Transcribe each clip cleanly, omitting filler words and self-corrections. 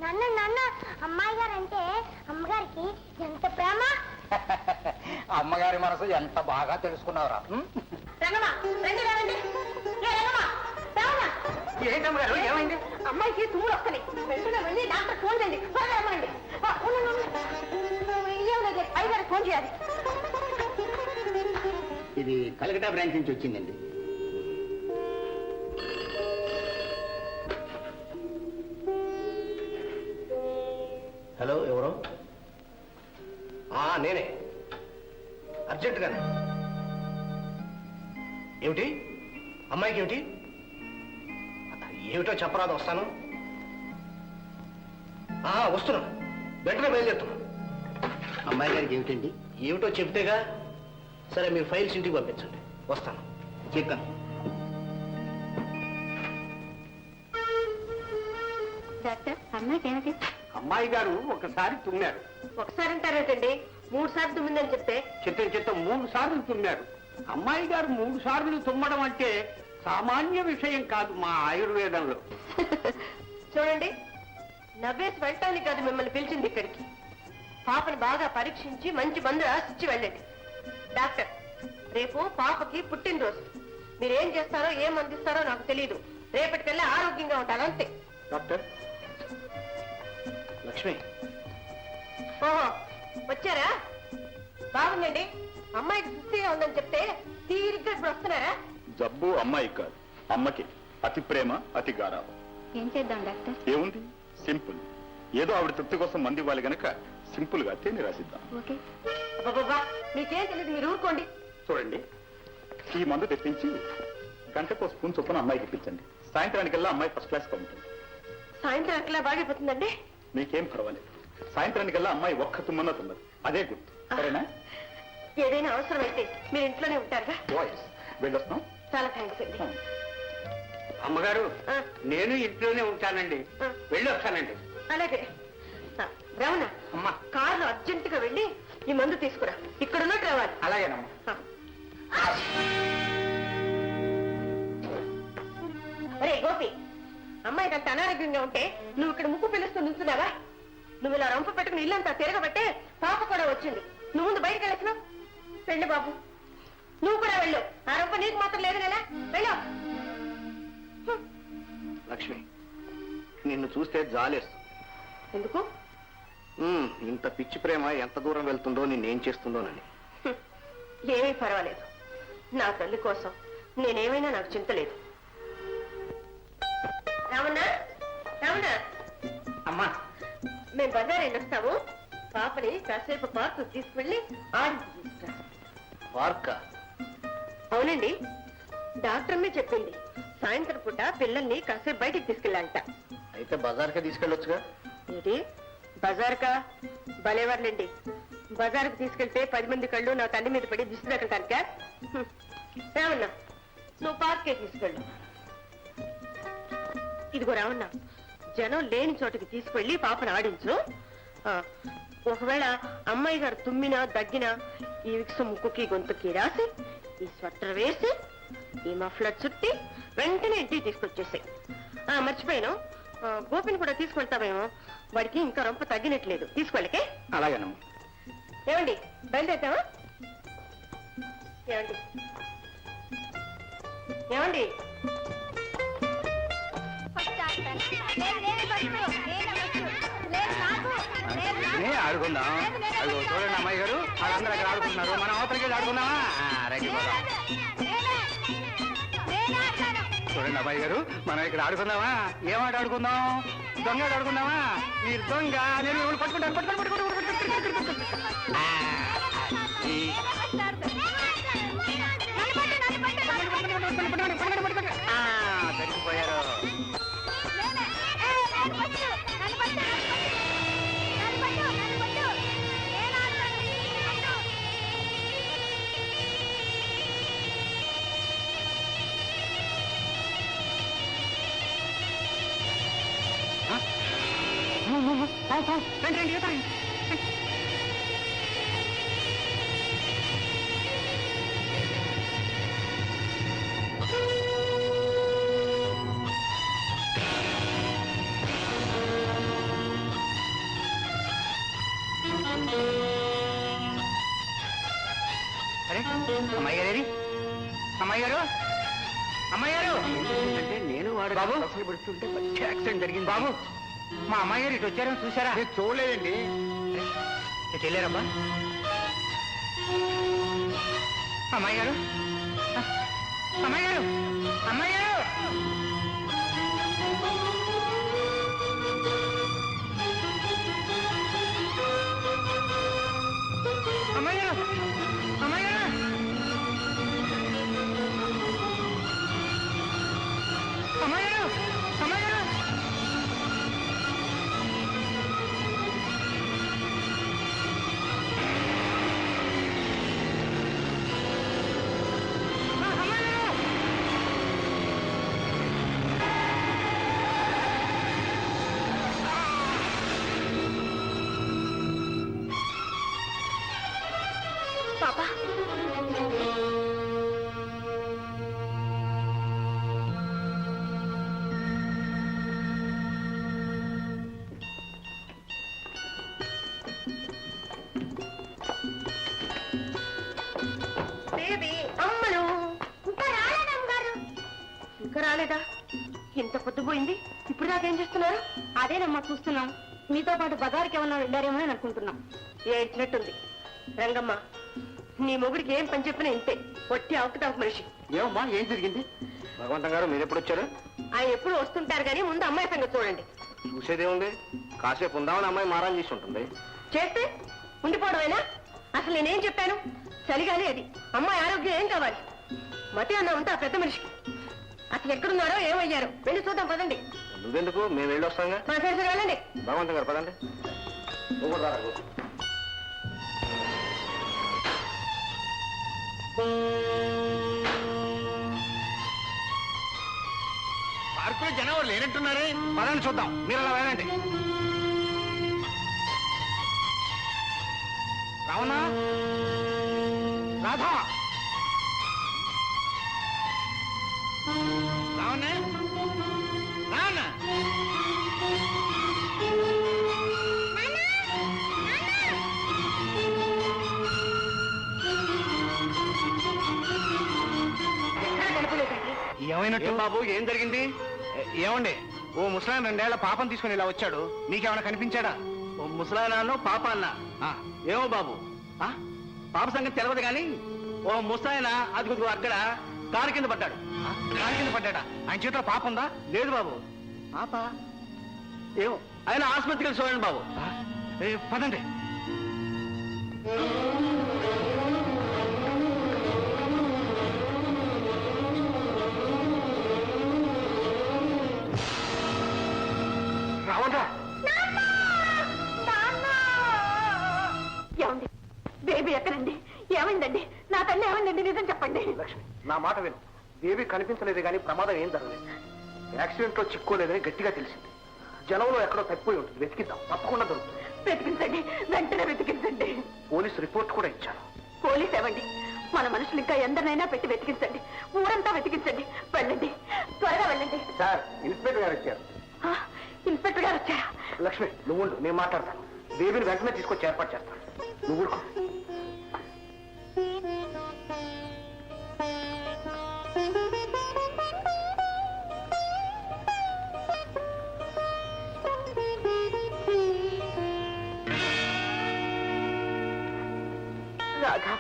నాన్న నాన్న అమ్మాయి గారు అంటే అమ్మగారికి ఎంత ప్రేమ. అమ్మగారి మనసు ఎంత బాగా తెలుసుకున్నావురా. ఏంటమ్మగారు ఏమైంది? అమ్మాయికి తుమ్ములు వస్తున్నాయి. వెంటనే వెళ్ళి డాక్టర్ ఫోన్ చేయండి. అయ్యగారు ఫోన్ చేయాలి. ఇది కలకటా బ్రాంచ్ నుంచి వచ్చిందండి. హలో, ఎవరు? నేనే, అర్జెంటుగానే. ఏమిటి అమ్మాయికి ఏమిటి? ఏమిటో చెప్పరాదు, వస్తాను. వస్తున్నా, వెంటనే బయలుదేరుతున్నా. అమ్మాయి గారికి ఏమిటండి? ఏమిటో చెప్తేగా. సరే, మీరు ఫైల్స్ ఇంటికి పంపించండి, వస్తాను. చెప్తాను. డాక్టర్, అమ్మాయికి ఏమిటి? అమ్మాయి గారు ఒకసారి తుమ్మారు. ఒకసారి అంటారేటండి? 3 సార్లు తుమ్మిందని చెప్తే? చిత్తం 3 సార్లు తుమ్మారు. అమ్మాయి గారు 3 సార్లు తుమ్మడం అంటే సామాన్య విషయం కాదు మా ఆయుర్వేదంలో. చూడండి, నవ్వేసి వెళ్ళటానికి కాదు మిమ్మల్ని పిలిచింది ఇక్కడికి. పాపని బాగా పరీక్షించి మంచి మందు రాసిచ్చి వెళ్ళండి. డాక్టర్, రేపు పాపకి పుట్టినరోజు. మీరేం చేస్తారో ఏం అందిస్తారో నాకు తెలియదు. రేపటికల్లా ఆరోగ్యంగా ఉంటాను, అంతే. డాక్టర్, లక్ష్మి. ఓహో, వచ్చారా? బాగుందండి. అమ్మాయికి సుస్థిగా ఉందని చెప్తే తీరిగ్గా ఇప్పుడు వస్తున్నారా? జబ్బు అమ్మాయి కాదు, అమ్మకి అతి ప్రేమ, అతి గారాబం. ఏం చేద్దాం డాక్టర్? ఏముంది, సింపుల్. ఏదో ఆవిడ తృప్తి కోసం మంది ఇవ్వాలి గనక సింపుల్ గా తేనె రాసిద్దాం. ఓకే. అబ్బబ్బా, మీకేం తెలియదు, మీరు ఊరుకోండి. చూడండి, ఈ మందు తెప్పించి గంటకు స్పూన్ చొప్పున అమ్మాయికి ఇప్పించండి. సాయంత్రానికల్లా అమ్మాయి ఫస్ట్ క్లాస్ గా ఉంటుంది. సాయంత్రం అట్లా బాగైపోతుందండి? మీకేం పర్వాలేదు. సాయంత్రానికల్లా అమ్మాయి ఒక్క తుమ్మన్నా తుమ్మదు, అదే గుర్తు. సరేనా? ఏదైనా అవసరం అయితే మీరు ఇంట్లోనే ఉంటారుగా? వెళ్ళొస్తాం. చాలా థ్యాంక్స్ అండి. అమ్మగారు, నేను ఇంట్లోనే ఉంటానండి, వెళ్ళొస్తానండి. అలాగే. రమణ, అమ్మా, కారులో అర్జెంటుగా వెళ్ళి ఈ మందు తీసుకురా. ఇక్కడ ఉన్నట్టు రావాలి. అలాగేనమ్మా. అరే గోపి, అమ్మాయికి అంత అనారోగ్యంగా ఉంటే నువ్వు ఇక్కడ ముక్కు పిలుస్తూ నిల్చున్నావా? నువ్వు ఇలా రంపు పెట్టుకుని ఇల్లంతా తిరగబట్టే పాప కూడా వచ్చింది. నువ్వు ముందు బయటకు వెళ్ళొచ్చున్నావు. వెళ్ళు బాబు, నువ్వు కూడా వెళ్ళు. ఆ రంప నీకు మాత్రం లేదు కదా, వెళ్ళు. లక్ష్మి, నిన్ను చూస్తే జాలేస్తుంది. ఎందుకు? ఇంత పిచ్చి ప్రేమ ఎంత దూరం వెళ్తుందో, నిన్నేం చేస్తుందోనని. ఏమీ పర్వాలేదు. నా తల్లి కోసం నేనేమైనా నాకు చింత లేదు. రావణ, రావణ. అమ్మా, మేము బజార్ వెళ్ళొస్తాము. పాపని కాసేపు పార్కు తీసుకువెళ్ళి ఆడించి తీసుకురా. పార్కా? అవునండి, డాక్టర్ అమ్మే చెప్పింది. సాయంత్రం పూట పిల్లల్ని కాసేపు బయటికి తీసుకెళ్ళాలంట. అయితే బజార్కే తీసుకెళ్ళొచ్చుగా. ఏంటి బజార్కా? భలేవర్లేండి. బజార్కు తీసుకెళ్తే 10 మంది కళ్ళు నా తల్లి మీద పడి దిష్టి తగ్గటానికా? రావన్నా, నువ్వు పార్కే తీసుకెళ్ళు. ఇదిగో రావన్నా, జనం లేని చోటుకి తీసుకెళ్లి పాపను ఆడించు. ఒకవేళ అమ్మాయి గారు తుమ్మినా దగ్గినా ఈ విక్స్ ముక్కుకి గొంతుకి రాసి, ఈ స్వెటర్ వేసి, ఈ మఫ్లర్ చుట్టి వెంటనే ఇంటికి తీసుకొచ్చేసాయి. మర్చిపోయాను, గోపిని కూడా తీసుకెళ్తామేమో. వాడికి ఇంకా రొంప తగ్గినట్లేదు. తీసుకెళ్ళకే? అలాగేనమ్మా. ఏమండి, బయలుదేరుతావా? ఏమండి, ఏమండి? ఆడుకుందాం. చూడండి అమ్మాయి గారు, వాళ్ళందరూ అక్కడ ఆడుకుంటున్నారు. మనం అవతలకి వెళ్ళి ఆడుకుందామా? చూడండి అమ్మాయి గారు, మనం ఇక్కడ ఆడుకుందామా? ఏం ఆట ఆడుకుందాం? దొంగ ఆడుకుందామా? మీరు దొంగ, నేను మిమ్మల్ని పట్టుకుంటాను. చచ్చిపోయారు. రండి. అమ్మాయి గారు అమ్మాయి గారు అమ్మాయి గారు అంటే నేను వాడు బాబు. అసలు పెడుతుంటే మంచి యాక్సిడెంట్ జరిగింది బాబు మా అమ్మాయి గారు ఇటు వచ్చారని చూసారా నేను చూడలేదండి. ఇటు వెళ్ళారమ్మా అమ్మాయి గారు అమ్మాయి గారు అమ్మాయి గారు అమ్మాయి గారు అమ్మాయి గారు అమ్మాయి గారు అమ్మాయి గారు పాపా బేబీ అమ్మలు ఇంకా రాలేదా? ఇంత పొద్దుపోయింది, ఇప్పుడు దాకేం చేస్తున్నారు? అదేనమ్మా చూస్తున్నాం. మీతో పాటు బజార్కి ఏమన్నా వెళ్ళారేమో అని అనుకుంటున్నాం. ఏడ్చినట్టుంది. రంగమ్మ, నీ మొగుడికి ఏం పని చెప్పినా ఇంతే, పొట్టి అవకతాకు మనిషి. ఏమమ్మా ఏం జరిగింది? భగవంతం గారు మీరు ఎప్పుడు వచ్చారు? ఆయన ఎప్పుడు వస్తుంటారు కానీ ముందు అమ్మాయి సంగతి చూడండి. చూసేదేముంది, కాసేపు ఉందామని అమ్మాయి మారాన్ చేసి ఉంటుంది. చేస్తే ఉండిపోవడమేనా? అసలు నేనేం చెప్పాను? చలిగానే అది. అమ్మాయి ఆరోగ్యం ఏం కావాలి? మతి అన్న ఉంటే ఆ పెద్ద మనిషికి. అసలు ఎక్కడున్నారో ఏమయ్యారో వెళ్ళి చూద్దాం, పదండి. నువ్వెందుకు, మేము వెళ్ళి వస్తాంగా. మా సరి సరి వెళ్ళండి. భగవంతం గారు పదండి. నువ్వు కూడా రా. పార్కులో జనం లేనట్టున్నారే, పదండి చూద్దాం. మీరు అలా వెళ్ళండి. రావణా, రాధా, రావణ, రావణ. ఏమైనట్టు బాబు, ఏం జరిగింది? ఏమండి, ఓ ముసలాయన 2 ఏళ్ల పాపం తీసుకుని ఇలా వచ్చాడు, మీకేమైనా కనిపించాడా? ఓ ముసలాయన పాప అన్న ఏమో బాబు, పాప సంగతి తెలియదు కానీ ఓ ముసలాయన అది అక్కడ కారు కింద పడ్డాడు. కారు కింద పడ్డాడా? ఆయన చేతిలో పాప ఉందా? లేదు బాబు. పాప ఏమో, ఆయన ఆసుపత్రికి వెళ్ళి చూడండి బాబు. పదండి. రావణరా, ఏమండి, బేబీ ఎక్కడండి? ఏమైందండి? నా తల్లి ఏమైందండి? నిజం చెప్పండి. లక్ష్మి, నా మాట విను. దేవి కనిపించలేదు కానీ ప్రమాదం ఏం జరగలేదు. యాక్సిడెంట్ లో చిక్కోలేదని గట్టిగా తెలిసింది. జనంలో ఎక్కడో తప్పిపోయి ఉంటుంది, వెతికిద్దాం, తప్పకుండా దొరుకుతుంది. వెతికించండి, వెంటనే వెతికించండి. పోలీసు రిపోర్ట్ కూడా ఇచ్చాను. పోలీస్ ఏమండి? మన మనుషులు ఇంకా ఎందరినైనా పెట్టి వెతికించండి. ఊరంతా వెతికించండి. వెళ్ళండి, త్వరగా వెళ్ళండి. సార్, ఇన్స్పెక్టర్ గారు వచ్చారు. ఇన్స్పెక్టర్ గారు వచ్చారా? లక్ష్మి, నువ్వు ఉండు, నేను మాట్లాడతాను. దేవిని వెంటనే తీసుకొచ్చి ఏర్పాటు చేస్తాను. నువ్వు ఊరుకో. రాధా,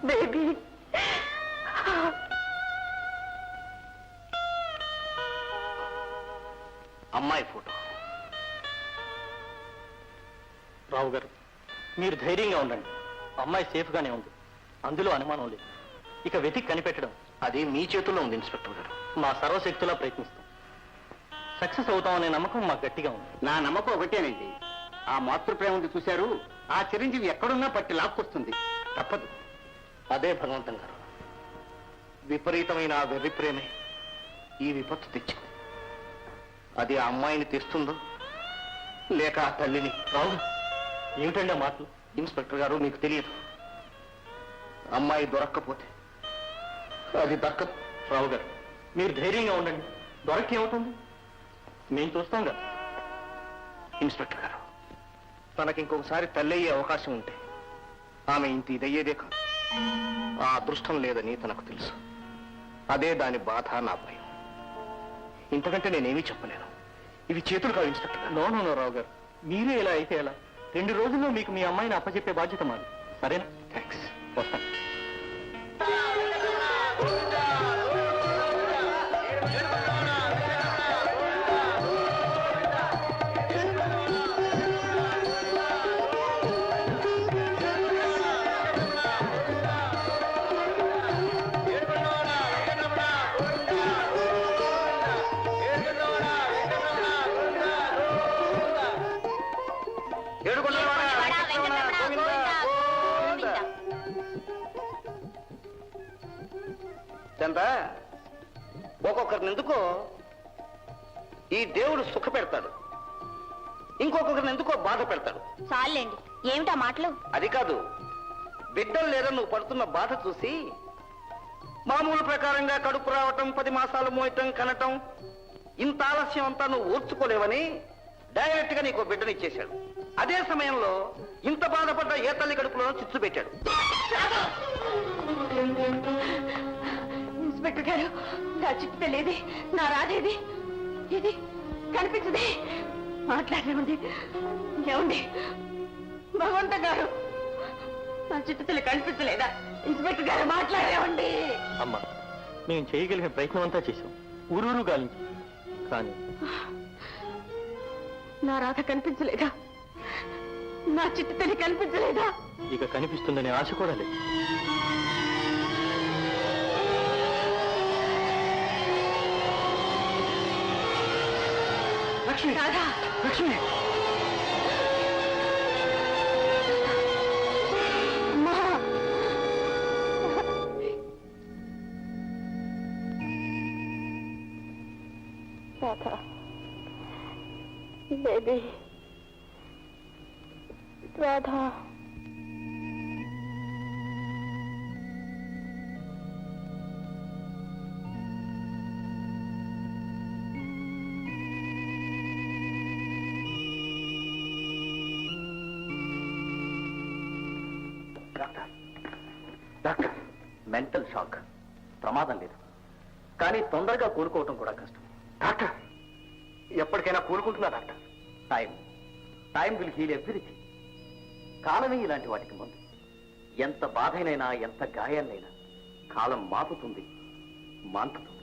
బేబీ. అమ్మాయి ఫోటో. రావు గారు, మీరు ధైర్యంగా ఉండండి. అమ్మాయి సేఫ్ గానే ఉంది, అందులో అనుమానం లేదు. ఇక వెతికి కనిపెట్టడం అది మీ చేతుల్లో ఉంది ఇన్స్పెక్టర్ గారు. మా సర్వశక్తులా ప్రయత్నిస్తాం. సక్సెస్ అవుతామనే నమ్మకం మాకు గట్టిగా ఉంది. నా నమ్మకం ఒకటేనండి, ఆ మాతృప్రేమ ఉంది చూశారు, ఆ చిరంజీవి ఎక్కడున్నా పట్టి లాక్కొస్తుంది. తప్పదు. అదే భగవంతం గారు, విపరీతమైన ఆ వెర్రి ప్రేమే ఈ విపత్తు తెచ్చింది. అది ఆ అమ్మాయిని తెస్తుందో లేక ఆ తల్లిని. రావు, ఏమిటండి ఆ మాటలు? ఇన్స్పెక్టర్ గారు, మీకు తెలియదు. అమ్మాయి దొరక్కపోతే అది దక్కదు. రావు గారు, మీరు ధైర్యంగా ఉండండి. దొరక్కి ఏమవుతుంది, మేము చూస్తాం కదా. ఇన్స్పెక్టర్ గారు, తనకి ఇంకొకసారి తల్లి అయ్యే అవకాశం ఉంటే ఆమె ఇంత ఇదయ్యేదే కాదు. ఆ అదృష్టం లేదని తనకు తెలుసు. అదే దాని బాధ, నా భయం. ఇంతకంటే నేనేమీ చెప్పలేను. ఇవి చేతులు కావించినట్టుగా. నో రావు గారు, మీరే ఇలా అయితే ఎలా? 2 రోజుల్లో మీకు మీ అమ్మాయిని అప్పచెప్పే బాధ్యత మాది. సరేనా? థ్యాంక్స్. వస్తాను. చంద్ర, ఒక్కొక్కరిని ఎందుకో ఈ దేవుడు సుఖ పెడతాడు, ఇంకొకరిని ఎందుకో బాధ పెడతాడు. చాలండి, ఏమిటా మాటలు? అది కాదు, బిడ్డలు లేదని నువ్వు పడుతున్న బాధ చూసి మామూలు ప్రకారంగా కడుపు రావటం, 10 మాసాలు మోయటం, కనటం, ఇంత ఆలస్యం అంతా నువ్వు ఓర్చుకోలేవని డైరెక్ట్ గా నీకు బిడ్డనిచ్చేశాడు. అదే సమయంలో ఇంత బాధపడ్డ ఏ తల్లి కడుపులో చిచ్చు పెట్టాడు. ఇన్స్పెక్టర్ గారు, నా చిట్టు తెలియదు, నా రాజేది ఇది కనిపించదే. మాట్లాడేమండి. ఏమండి భగవంత గారు, నా చిట్టు తల్లి కనిపించలేదా? ఇన్స్పెక్టర్ గారు మాట్లాడేవండి. అమ్మా, మేము చేయగలిగిన ప్రయత్నం అంతా చేశాం, ఊరూరు గాలించి. కానీ నా రాధ కనిపించలేదా? నా చిట్టు తల్లి కనిపించలేదా? ఇక కనిపిస్తుందనే ఆశ కూడా లేదు. లక్ష్మి, రాధా, లక్ష్మి, అమ్మా. Radha, baby, Radha. Doctor, mental shock, ప్రమాదం లేదు, కానీ తొందరగా కోలుకోవటం కూడా కష్టం. డాక్టర్, ఎప్పటికైనా కోలుకుంటున్నా doctor. Time will heal everything. కాలమే ఇలాంటి వాటికి ముందు. ఎంత బాధైనైనా, ఎంత గాయాలైనా కాలం మాపుతుంది, మాన్పుతుంది.